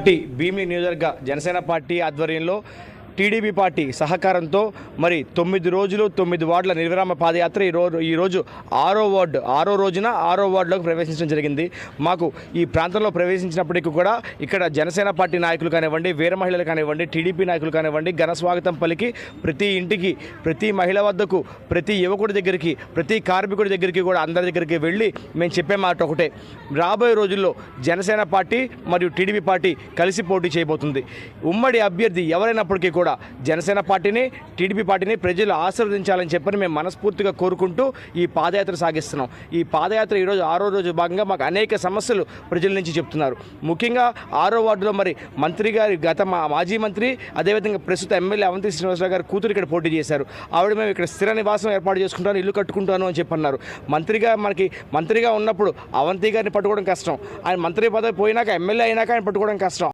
భీమిలి నియోజకవర్గ జనసేన పార్టీ ఆధ్వర్యంలో TDP party సహకారంతో మరి 9 రోజులు 9 వార్డుల నిర్విరామ పాదయాత్ర ఈరోజు 6వ వార్డులోకి ప్రవేశించడం జరిగింది. మాకు ఈ ప్రాంతంలో ప్రవేశించినప్పటికీ కూడా ఇక్కడ జనసేన పార్టీ నాయకులు కానివ్వండి, వీర మహిళలు కానివ్వండి, టీడీపీ నాయకులు కానివ్వండి ఘన స్వాగతం పలికి ప్రతి ఇంటికి, ప్రతి మహిళ వద్దకు, ప్రతి యువకుడి దగ్గరికి, ప్రతి కార్మికుడి దగ్గరికి కూడా అందరి దగ్గరికి వెళ్ళి మేము చెప్పే మాట ఒకటే: రాబోయే రోజుల్లో జనసేన పార్టీ మరియు టీడీపీ పార్టీ కలిసి పోటీ చేయబోతుంది. ఉమ్మడి అభ్యర్థి ఎవరైనప్పటికీ కూడా జనసేన పార్టీని, టీడీపీ పార్టీని ప్రజలు ఆశీర్వదించాలని చెప్పని మేము మనస్ఫూర్తిగా కోరుకుంటూ ఈ పాదయాత్ర సాగిస్తున్నాం. ఈ పాదయాత్ర ఈరోజు 6వ రోజు భాగంగా మాకు అనేక సమస్యలు ప్రజల నుంచి చెప్తున్నారు. ముఖ్యంగా 6వ వార్డులో మరి మంత్రి గారి మాజీ మంత్రి, అదేవిధంగా ప్రస్తుత ఎమ్మెల్యే అవంతి శ్రీనివాసరావు గారు కూతురు ఇక్కడ పోటీ చేశారు. ఆవిడ మేము ఇక్కడ స్థిర నివాసం ఏర్పాటు చేసుకుంటాను, ఇల్లు కట్టుకుంటాను అని చెప్పన్నారు. మంత్రిగా ఉన్నప్పుడు అవంతి గారిని పట్టుకోవడం కష్టం, ఆయన మంత్రి పదవి పోయినాక ఎమ్మెల్యే అయినాక ఆయన పట్టుకోవడం కష్టం.